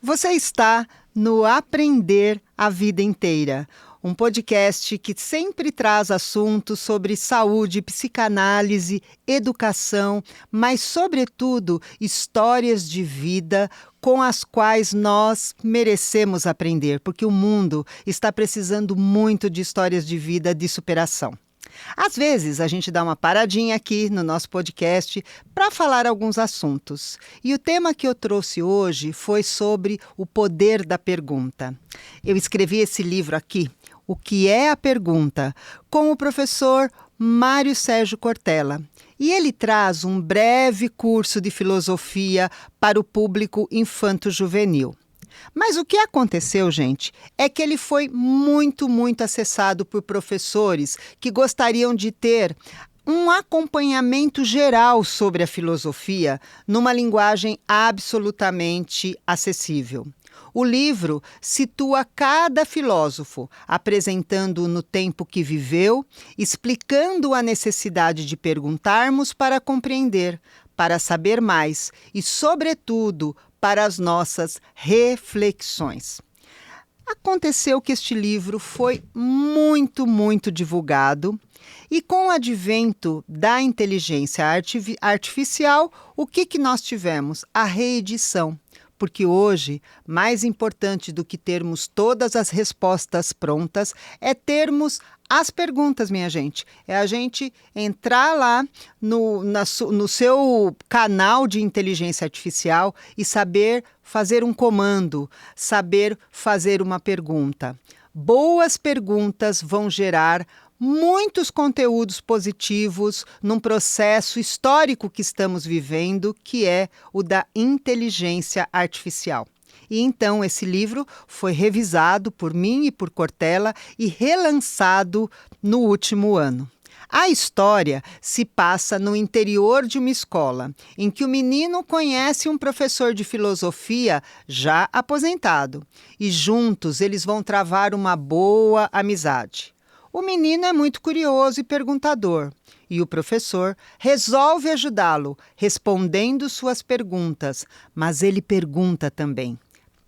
Você está no Aprender a Vida Inteira, um podcast que sempre traz assuntos sobre saúde, psicanálise, educação, mas, sobretudo, histórias de vida com as quais nós merecemos aprender, porque o mundo está precisando muito de histórias de vida de superação. Às vezes, a gente dá uma paradinha aqui no nosso podcast para falar alguns assuntos. E o tema que eu trouxe hoje foi sobre o poder da pergunta. Eu escrevi esse livro aqui, O que é a Pergunta?, com o professor Mário Sérgio Cortella. E ele traz um breve curso de filosofia para o público infanto-juvenil. Mas o que aconteceu, gente, é que ele foi muito acessado por professores que gostariam de ter um acompanhamento geral sobre a filosofia numa linguagem absolutamente acessível. O livro situa cada filósofo, apresentando-o no tempo que viveu, explicando a necessidade de perguntarmos para compreender, para saber mais e, sobretudo, para as nossas reflexões. Aconteceu que este livro foi muito divulgado e, com o advento da inteligência artificial, o que nós tivemos? A reedição. Porque hoje, mais importante do que termos todas as respostas prontas, é termos as perguntas, minha gente. É a gente entrar lá no seu canal de inteligência artificial e saber fazer um comando, saber fazer uma pergunta. Boas perguntas vão gerar muitos conteúdos positivos num processo histórico que estamos vivendo, que é o da inteligência artificial. E então esse livro foi revisado por mim e por Cortella e relançado no último ano. A história se passa no interior de uma escola, em que o menino conhece um professor de filosofia já aposentado, e juntos eles vão travar uma boa amizade. O menino é muito curioso e perguntador, e o professor resolve ajudá-lo, respondendo suas perguntas, mas ele pergunta também,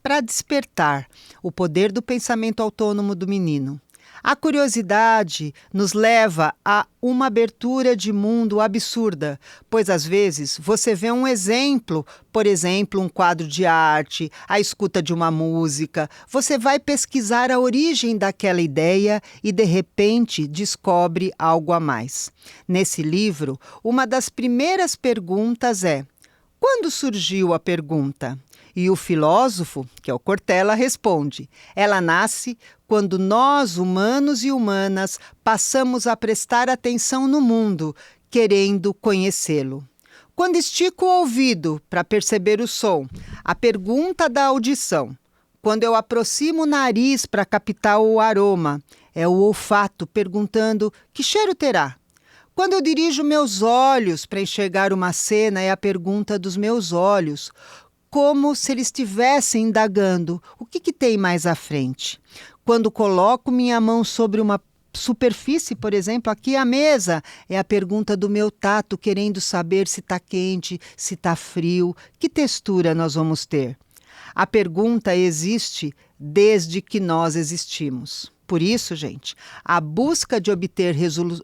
para despertar o poder do pensamento autônomo do menino. A curiosidade nos leva a uma abertura de mundo absurda, pois às vezes você vê um exemplo, por exemplo, um quadro de arte, a escuta de uma música, você vai pesquisar a origem daquela ideia e de repente descobre algo a mais. Nesse livro, uma das primeiras perguntas é: quando surgiu a pergunta? E o filósofo, que é o Cortella, responde: ela nasce quando nós, humanos e humanas, passamos a prestar atenção no mundo, querendo conhecê-lo. Quando estico o ouvido para perceber o som, a pergunta da audição. Quando eu aproximo o nariz para captar o aroma, é o olfato perguntando: que cheiro terá? Quando eu dirijo meus olhos para enxergar uma cena, é a pergunta dos meus olhos, como se eles estivessem indagando o que tem mais à frente. Quando coloco minha mão sobre uma superfície, por exemplo, aqui à mesa, é a pergunta do meu tato, querendo saber se está quente, se está frio, que textura nós vamos ter. A pergunta existe desde que nós existimos. Por isso, gente, a busca de obter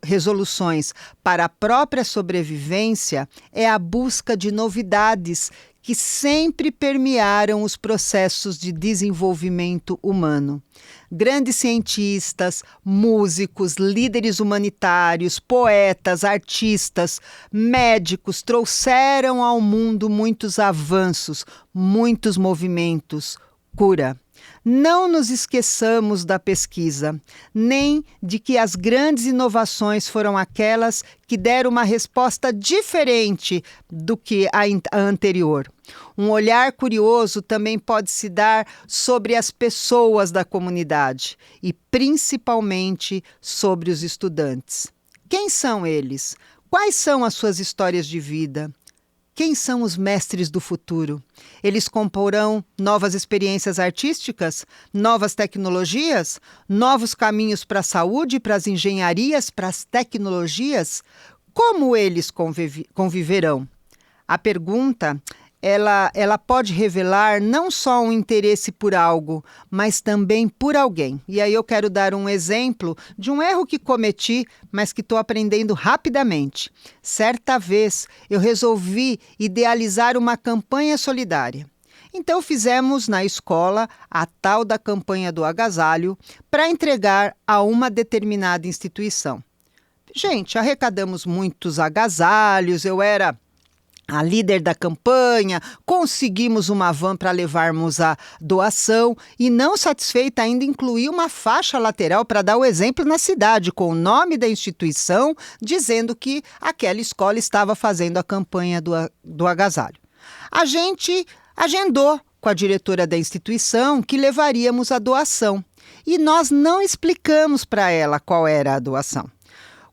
resoluções para a própria sobrevivência é a busca de novidades que sempre permearam os processos de desenvolvimento humano. Grandes cientistas, músicos, líderes humanitários, poetas, artistas, médicos trouxeram ao mundo muitos avanços, muitos movimentos, cura. Não nos esqueçamos da pesquisa, nem de que as grandes inovações foram aquelas que deram uma resposta diferente do que a anterior. Um olhar curioso também pode se dar sobre as pessoas da comunidade e, principalmente, sobre os estudantes. Quem são eles? Quais são as suas histórias de vida? Quem são os mestres do futuro? Eles comporão novas experiências artísticas, novas tecnologias, novos caminhos para a saúde, para as engenharias, para as tecnologias? Como eles conviverão? A pergunta ela pode revelar não só um interesse por algo, mas também por alguém. E aí eu quero dar um exemplo de um erro que cometi, mas que estou aprendendo rapidamente. Certa vez, eu resolvi idealizar uma campanha solidária. Então fizemos na escola a tal da campanha do agasalho para entregar a uma determinada instituição. Gente, arrecadamos muitos agasalhos, eu era a líder da campanha, conseguimos uma van para levarmos a doação e, não satisfeita, ainda incluí uma faixa lateral para dar o exemplo na cidade, com o nome da instituição, dizendo que aquela escola estava fazendo a campanha do agasalho. A gente agendou com a diretora da instituição que levaríamos a doação e nós não explicamos para ela qual era a doação.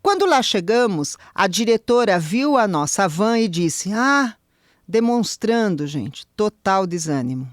Quando lá chegamos, a diretora viu a nossa van e disse: demonstrando, gente, total desânimo.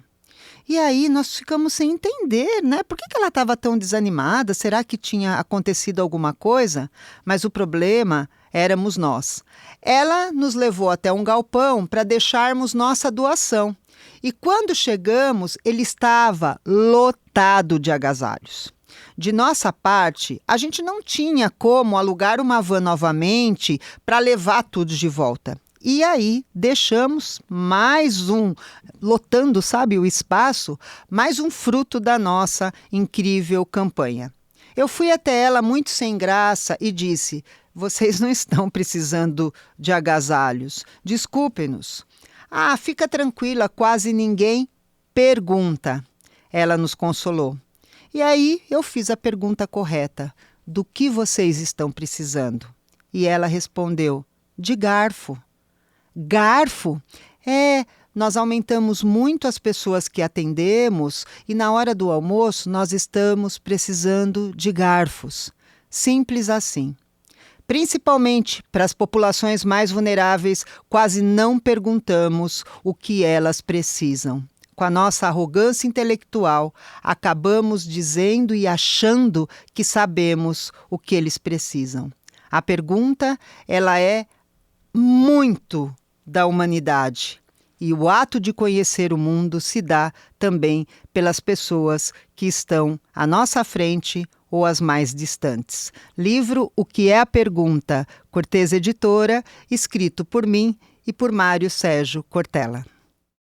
E aí nós ficamos sem entender, né? Por que ela estava tão desanimada? Será que tinha acontecido alguma coisa? Mas o problema éramos nós. Ela nos levou até um galpão para deixarmos nossa doação. E quando chegamos, ele estava lotado de agasalhos. De nossa parte, a gente não tinha como alugar uma van novamente para levar tudo de volta. E aí deixamos mais lotando, sabe, o espaço, mais um fruto da nossa incrível campanha. Eu fui até ela muito sem graça e disse: vocês não estão precisando de agasalhos, desculpem-nos. Fica tranquila, quase ninguém pergunta. Ela nos consolou. E aí eu fiz a pergunta correta: do que vocês estão precisando? E ela respondeu: de garfo. Garfo? Nós aumentamos muito as pessoas que atendemos e na hora do almoço nós estamos precisando de garfos. Simples assim. Principalmente para as populações mais vulneráveis, quase não perguntamos o que elas precisam. Com a nossa arrogância intelectual, acabamos dizendo e achando que sabemos o que eles precisam. A pergunta, ela é muito da humanidade. E o ato de conhecer o mundo se dá também pelas pessoas que estão à nossa frente ou as mais distantes. Livro O que é a Pergunta, Cortez Editora, escrito por mim e por Mário Sérgio Cortella.